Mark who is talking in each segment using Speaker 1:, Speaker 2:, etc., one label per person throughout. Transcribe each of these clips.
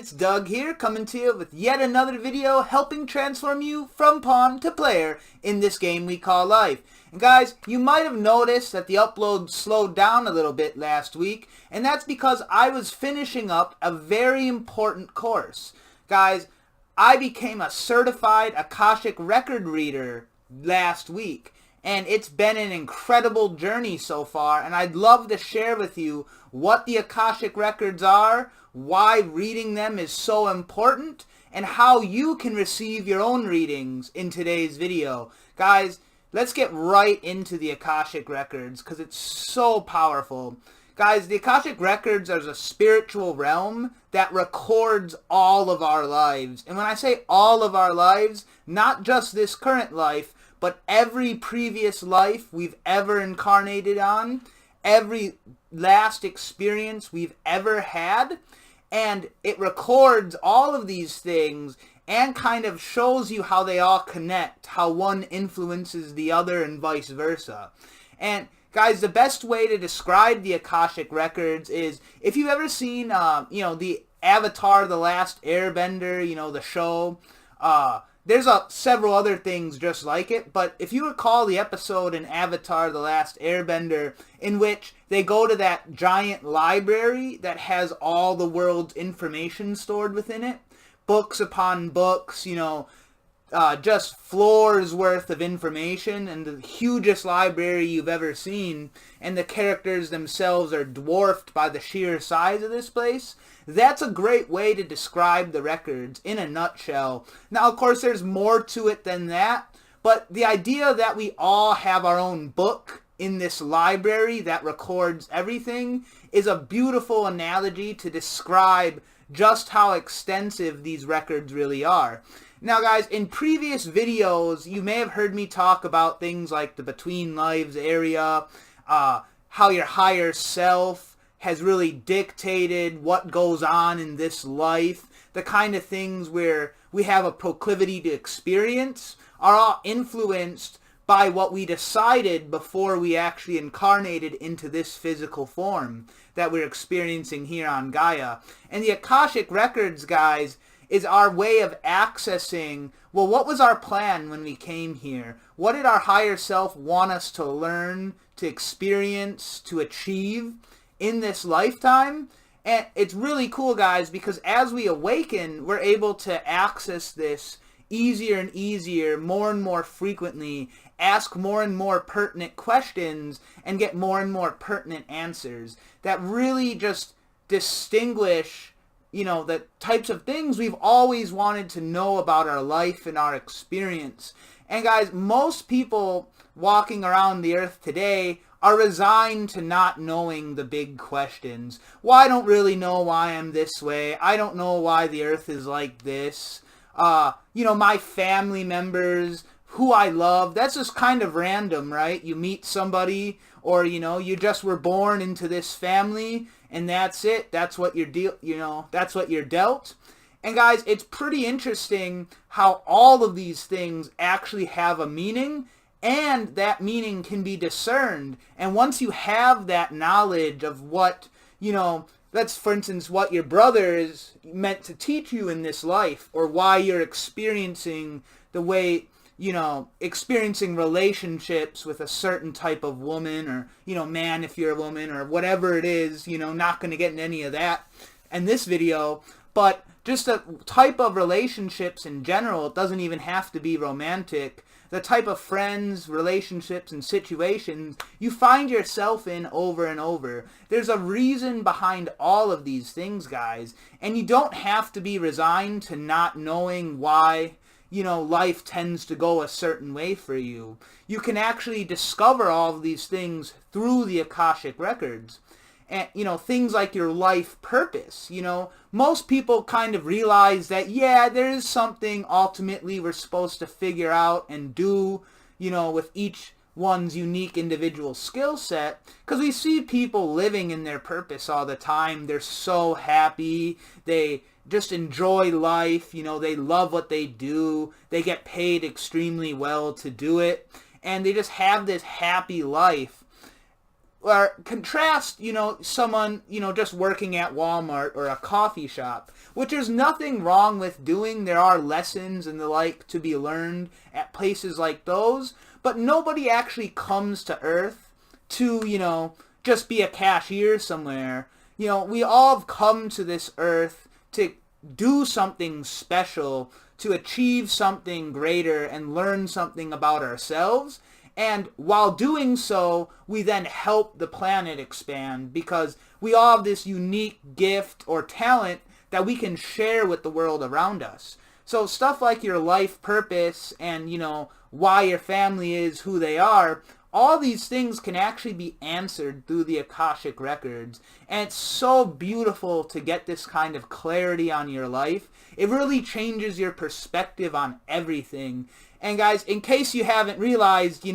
Speaker 1: it's Doug here, coming to you with yet another video helping transform you from pawn to player in this game we call life. And guys, you might have noticed that the upload slowed down a little bit last week, and that's because I was finishing up a very important course. Guys, I became a certified Akashic Record Reader last week, and it's been an incredible journey so far, and I'd love to share with you what the Akashic Records are, why reading them is so important, and how you can receive your own readings in today's video. Guys, let's get right into the Akashic Records because it's so powerful. Guys, the Akashic Records are a spiritual realm that records all of our lives. And when I say all of our lives, not just this current life, but every previous life we've ever incarnated on, every last experience we've ever had, and it records all of these things and kind of shows you how they all connect, how one influences the other and vice versa. And guys, the best way to describe the Akashic Records is, if you've ever seen, the Avatar, The Last Airbender, the show, there's several other things just like it, but if you recall the episode in Avatar, The Last Airbender, in which they go to that giant library that has all the world's information stored within it, books upon books, just floors worth of information, and the hugest library you've ever seen, and the characters themselves are dwarfed by the sheer size of this place. That's a great way to describe the records in a nutshell. Now, of course, there's more to it than that, but the idea that we all have our own book in this library that records everything is a beautiful analogy to describe just how extensive these records really are. Now guys, in previous videos, you may have heard me talk about things like the Between Lives area, how your higher self has really dictated what goes on in this life, the kind of things where we have a proclivity to experience are all influenced by what we decided before we actually incarnated into this physical form that we're experiencing here on Gaia. And the Akashic Records, guys, is our way of accessing, well, what was our plan when we came here? What did our higher self want us to learn, to experience, to achieve in this lifetime? And it's really cool, guys, because as we awaken, we're able to access this easier and easier, more and more frequently, ask more and more pertinent questions, and get more and more pertinent answers that really just distinguish the types of things we've always wanted to know about our life and our experience. And guys, most people walking around the earth today are resigned to not knowing the big questions. Well, I don't really know why I'm this way. I don't know why the earth is like this. My family members, who I love, that's just kind of random, right? You meet somebody, or, you just were born into this family, and that's it. That's what you're that's what you're dealt. And guys, it's pretty interesting how all of these things actually have a meaning, and that meaning can be discerned. And once you have that knowledge of what, that's, for instance, what your brother is meant to teach you in this life, or why you're experiencing the way, experiencing relationships with a certain type of woman, or, man if you're a woman, or whatever it is, not going to get into any of that in this video, but just the type of relationships in general. It doesn't even have to be romantic. The type of friends, relationships, and situations you find yourself in over and over. There's a reason behind all of these things, guys, and you don't have to be resigned to not knowing why life tends to go a certain way for you. You can actually discover all of these things through the Akashic Records. And, things like your life purpose. Most people kind of realize that, yeah, there is something ultimately we're supposed to figure out and do, with each one's unique individual skill set. Because we see people living in their purpose all the time. They're so happy. They just enjoy life. They love what they do. They get paid extremely well to do it. And they just have this happy life. or contrast, someone, just working at Walmart or a coffee shop, which there's nothing wrong with doing. There are lessons and the like to be learned at places like those, but nobody actually comes to Earth to, just be a cashier somewhere. We all have come to this Earth to do something special, to achieve something greater and learn something about ourselves. And while doing so, we then help the planet expand because we all have this unique gift or talent that we can share with the world around us. So stuff like your life purpose and, why your family is who they are, all these things can actually be answered through the Akashic Records. And it's so beautiful to get this kind of clarity on your life. It really changes your perspective on everything. And guys, in case you haven't realized,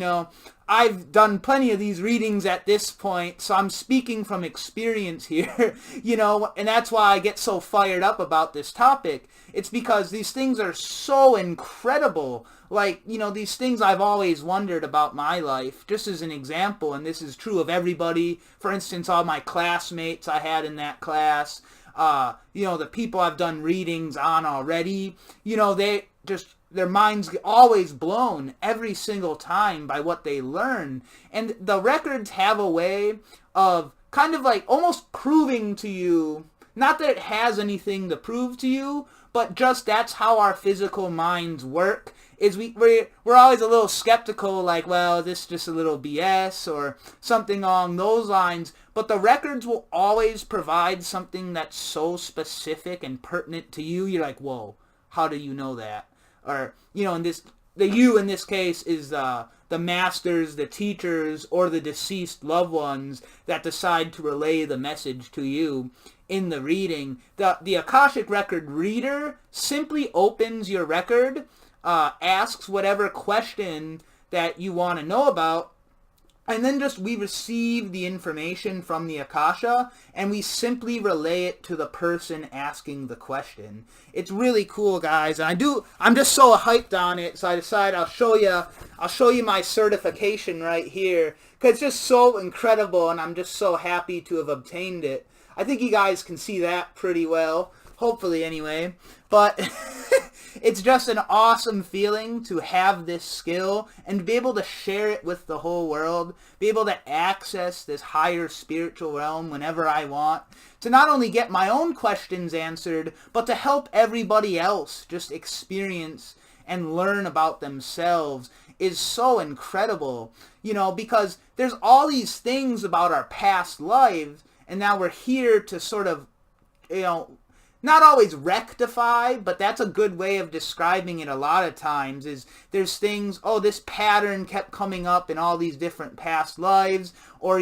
Speaker 1: I've done plenty of these readings at this point, so I'm speaking from experience here, and that's why I get so fired up about this topic. It's because these things are so incredible. Like, these things I've always wondered about my life, just as an example, and this is true of everybody. For instance, all my classmates I had in that class, the people I've done readings on already, they just, their minds get always blown every single time by what they learn. And the records have a way of kind of like almost proving to you, not that it has anything to prove to you, but just that's how our physical minds work. Is we're always a little skeptical, like, well, this is just a little BS or something along those lines. But the records will always provide something that's so specific and pertinent to you. You're like, whoa, how do you know that? Or, the you in this case is the masters, the teachers, or the deceased loved ones that decide to relay the message to you in the reading. The Akashic Record Reader simply opens your record, asks whatever question that you want to know about, and then we receive the information from the Akasha, and we simply relay it to the person asking the question. It's really cool, guys. And I'm just so hyped on it, so I decided I'll show you my certification right here, because it's just so incredible, and I'm just so happy to have obtained it. I think you guys can see that pretty well, hopefully anyway. But it's just an awesome feeling to have this skill and to be able to share it with the whole world, be able to access this higher spiritual realm whenever I want, to not only get my own questions answered, but to help everybody else just experience and learn about themselves is so incredible, because there's all these things about our past lives, and now we're here to sort of, not always rectify, but that's a good way of describing it a lot of times, is there's things, this pattern kept coming up in all these different past lives, or,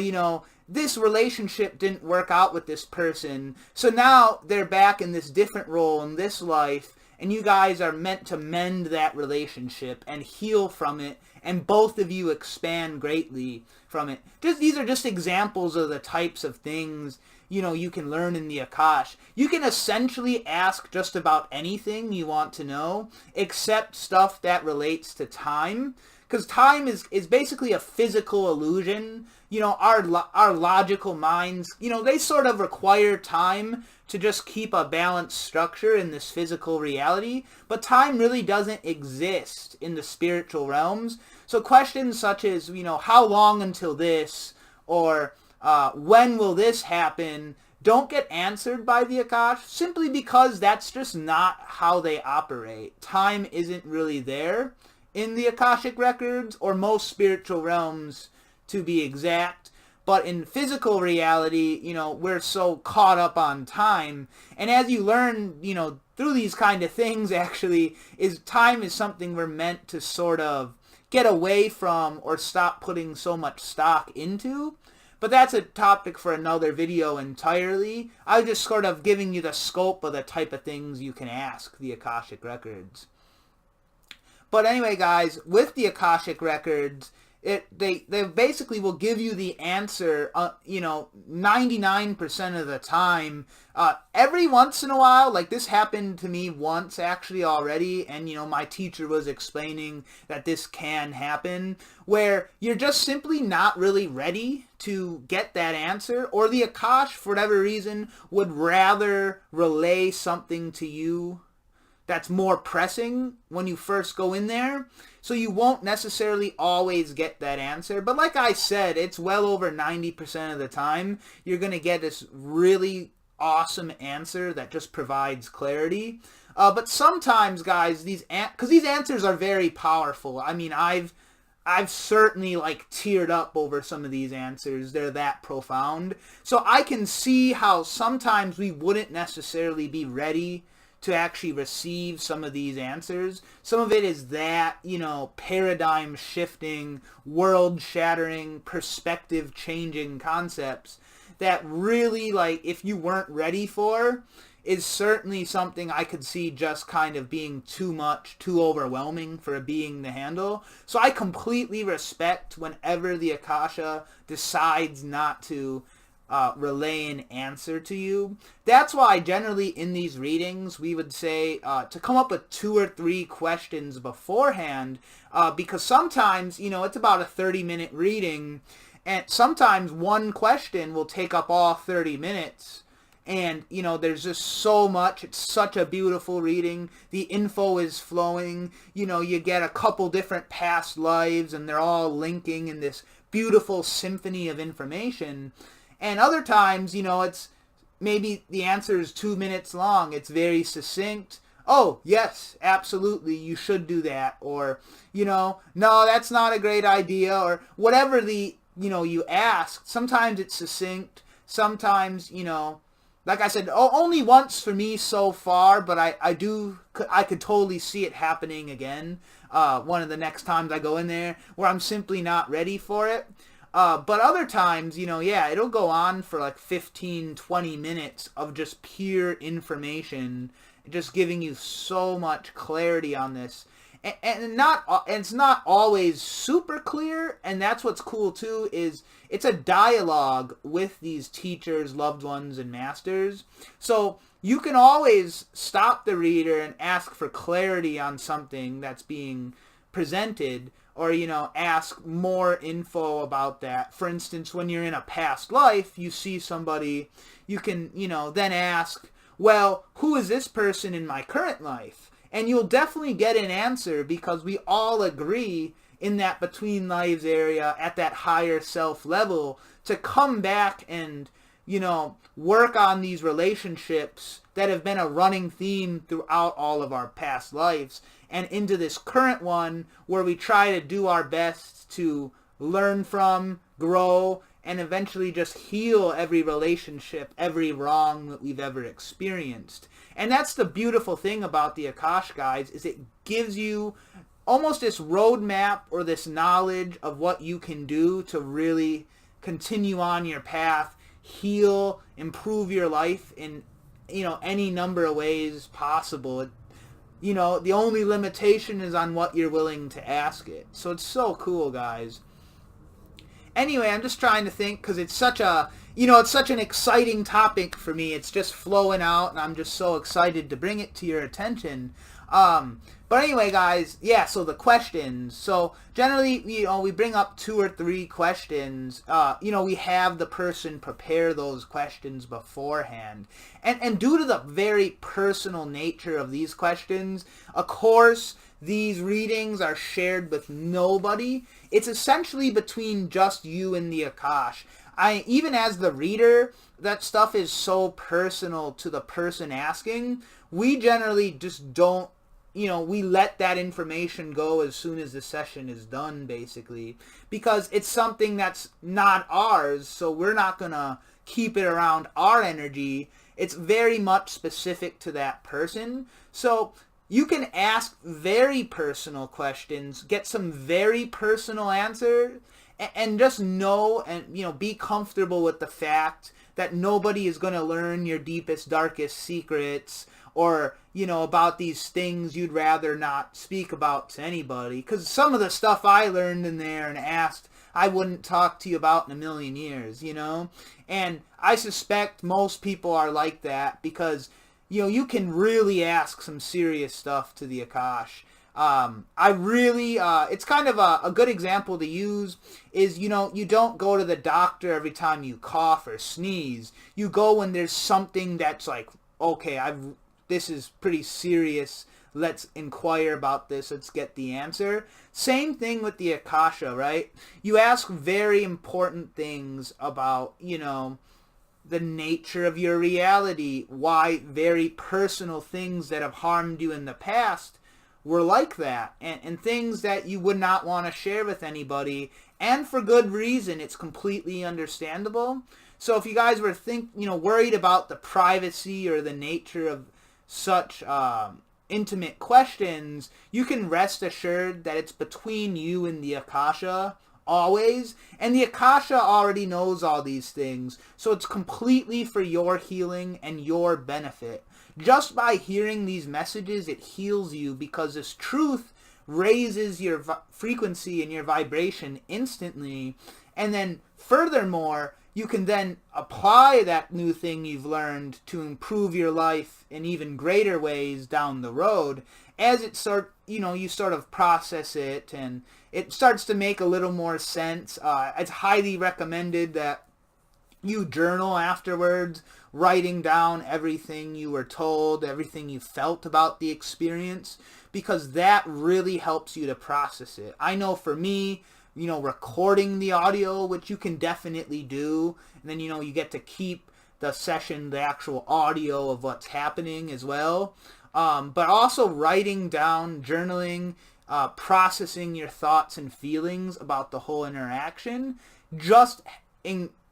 Speaker 1: this relationship didn't work out with this person, so now they're back in this different role in this life, and you guys are meant to mend that relationship and heal from it, and both of you expand greatly from it. These are just examples of the types of things you can learn in the Akash. You can essentially ask just about anything you want to know, except stuff that relates to time. Because time is basically a physical illusion. Our logical minds, they sort of require time to just keep a balanced structure in this physical reality. But time really doesn't exist in the spiritual realms. So questions such as, how long until this, or when will this happen, don't get answered by the Akash, simply because that's just not how they operate. Time isn't really there in the Akashic Records, or most spiritual realms to be exact. But in physical reality, we're so caught up on time. And as you learn, through these kind of things, actually, time is something we're meant to sort of get away from or stop putting so much stock into. But that's a topic for another video entirely. I was just sort of giving you the scope of the type of things you can ask the Akashic Records. But anyway, guys, with the Akashic Records, they basically will give you the answer, 99% of the time. Every once in a while, like this happened to me once actually already, and my teacher was explaining that this can happen, where you're just simply not really ready to get that answer, or the Akash, for whatever reason, would rather relay something to you that's more pressing when you first go in there. So you won't necessarily always get that answer. But like I said, it's well over 90% of the time you're going to get this really awesome answer that just provides clarity. But sometimes, guys, because these answers are very powerful. I mean, I've certainly like teared up over some of these answers. They're that profound. So I can see how sometimes we wouldn't necessarily be ready to actually receive some of these answers. Some of it is that, paradigm shifting, world shattering, perspective changing concepts that really, like, if you weren't ready for, is certainly something I could see just kind of being too much, too overwhelming for a being to handle. So I completely respect whenever the Akasha decides not to relay an answer to you. That's why generally in these readings we would say to come up with 2 or 3 questions beforehand, because sometimes, it's about a 30-minute reading, and sometimes one question will take up all 30 minutes. And, there's just so much. It's such a beautiful reading. The info is flowing. You get a couple different past lives, and they're all linking in this beautiful symphony of information. And other times, it's maybe the answer is 2 minutes long. It's very succinct. Oh, yes, absolutely, you should do that. Or, no, that's not a great idea. Or whatever you ask. Sometimes it's succinct. Sometimes, like I said, only once for me so far, but I could totally see it happening again. One of the next times I go in there where I'm simply not ready for it. But other times, it'll go on for like 15, 20 minutes of just pure information, just giving you so much clarity on this. And it's not always super clear, and that's what's cool too, is it's a dialogue with these teachers, loved ones, and masters. So you can always stop the reader and ask for clarity on something that's being presented, or, ask more info about that. For instance, when you're in a past life, you see somebody, you can, then ask, well, who is this person in my current life? And you'll definitely get an answer, because we all agree in that between lives area at that higher self level to come back and, work on these relationships that have been a running theme throughout all of our past lives, and into this current one where we try to do our best to learn from, grow, and eventually just heal every relationship, every wrong that we've ever experienced. And that's the beautiful thing about the Akash, guys, is it gives you almost this roadmap or this knowledge of what you can do to really continue on your path, heal, improve your life in, any number of ways possible. The only limitation is on what you're willing to ask it. So it's so cool, guys. Anyway, I'm just trying to think, because it's such an exciting topic for me. It's just flowing out, and I'm just so excited to bring it to your attention. But anyway, guys, yeah, so the questions. So generally, we bring up 2 or 3 questions. We have the person prepare those questions beforehand. And due to the very personal nature of these questions, of course, these readings are shared with nobody. It's essentially between just you and the Akash. Even as the reader, that stuff is so personal to the person asking. We generally just don't, we let that information go as soon as the session is done, basically, because it's something that's not ours, so we're not going to keep it around our energy. It's very much specific to that person. So you can ask very personal questions, get some very personal answers, and just know and, be comfortable with the fact that nobody is going to learn your deepest, darkest secrets or, you know, about these things you'd rather not speak about to anybody. Because some of the stuff I learned in there and asked, I wouldn't talk to you about in a million years, you know? And I suspect most people are like that because, you know, you can really ask some serious stuff to the Akash. It's kind of a good example to use is, you know, you don't go to the doctor every time you cough or sneeze. You go when there's something that's like, okay, this is pretty serious. Let's inquire about this. Let's get the answer. Same thing with the Akasha, right? You ask very important things about, you know, the nature of your reality, why very personal things that have harmed you in the past were like that, and things that you would not want to share with anybody, and for good reason. It's completely understandable. So if you guys were worried about the privacy or the nature of such intimate questions, you can rest assured that it's between you and the Akasha always, and the Akasha already knows all these things, so it's completely for your healing and your benefit. Just by hearing these messages, it heals you because this truth raises your frequency and your vibration instantly, and then furthermore, you can then apply that new thing you've learned to improve your life in even greater ways down the road as you sort of process it and it starts to make a little more sense. It's highly recommended that you journal afterwards, writing down everything you were told, everything you felt about the experience, because that really helps you to process it. I know for me, recording the audio, which you can definitely do, and then, you get to keep the session, the actual audio of what's happening as well. But also writing down, journaling, processing your thoughts and feelings about the whole interaction just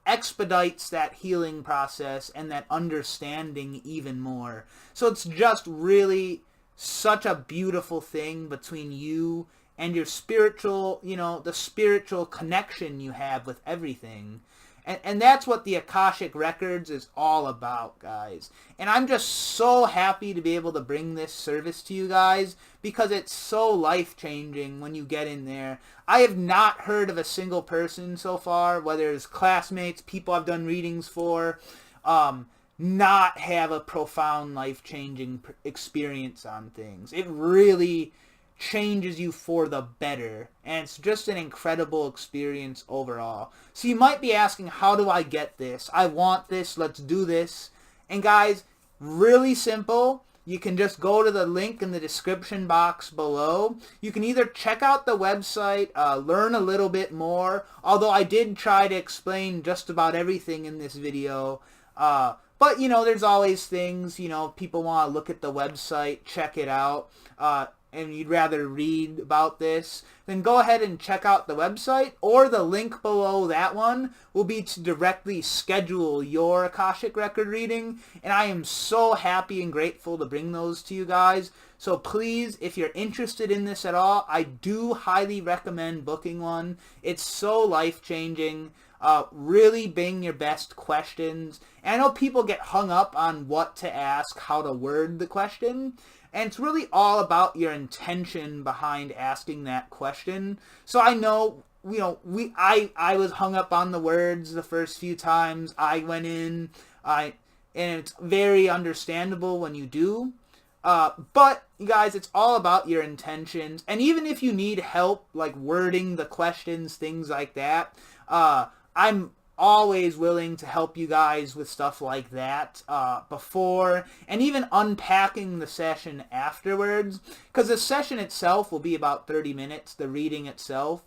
Speaker 1: expedites that healing process and that understanding even more. So it's just really such a beautiful thing between you and your spiritual, the spiritual connection you have with everything. And that's what the Akashic Records is all about, guys. And I'm just so happy to be able to bring this service to you guys because it's so life-changing when you get in there. I have not heard of a single person so far, whether it's classmates, people I've done readings for, not have a profound life-changing experience on things. It really changes you for the better, and it's just an incredible experience overall. So you might be asking, how do I get this? I want this, let's do this. And guys, really simple. You can just go to the link in the description box below. You can either check out the website, learn a little bit more, although I did try to explain just about everything in this video. But, there's always things, people want to look at the website, check it out, and you'd rather read about this, then go ahead and check out the website, or the link below that one will be to directly schedule your Akashic Record reading, and I am so happy and grateful to bring those to you guys. So please, if you're interested in this at all, I do highly recommend booking one. It's so life-changing. Really bring your best questions. And I know people get hung up on what to ask, how to word the question, and it's really all about your intention behind asking that question. So I know, I was hung up on the words the first few times I went in, and it's very understandable when you do. But you guys, it's all about your intentions. And even if you need help, like wording the questions, things like that, I'm always willing to help you guys with stuff like that before, and even unpacking the session afterwards, because the session itself will be about 30 minutes, the reading itself.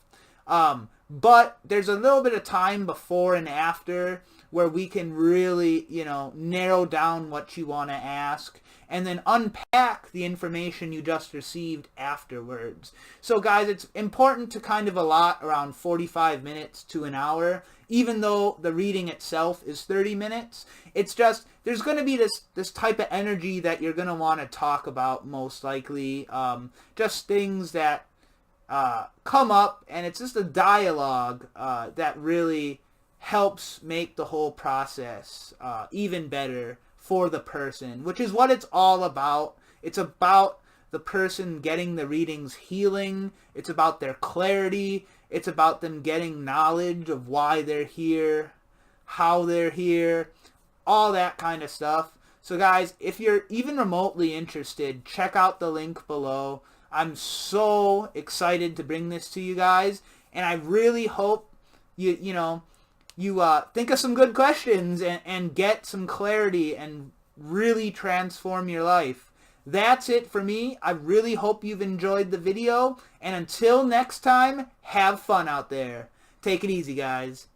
Speaker 1: But there's a little bit of time before and after where we can really, narrow down what you want to ask and then unpack the information you just received afterwards. So guys, it's important to kind of allot around 45 minutes to an hour, even though the reading itself is 30 minutes. It's just, there's going to be this type of energy that you're going to want to talk about most likely. Just things that come up, and it's just a dialogue that really helps make the whole process even better for the person, which is what it's all about. It's about the person getting the readings healing. It's about their clarity. It's about them getting knowledge of why they're here, how they're here, all that kind of stuff. So guys, if you're even remotely interested, check out the link below. I'm so excited to bring this to you guys, and I really hope you think of some good questions and get some clarity and really transform your life. That's it for me. I really hope you've enjoyed the video, and until next time, have fun out there. Take it easy, guys.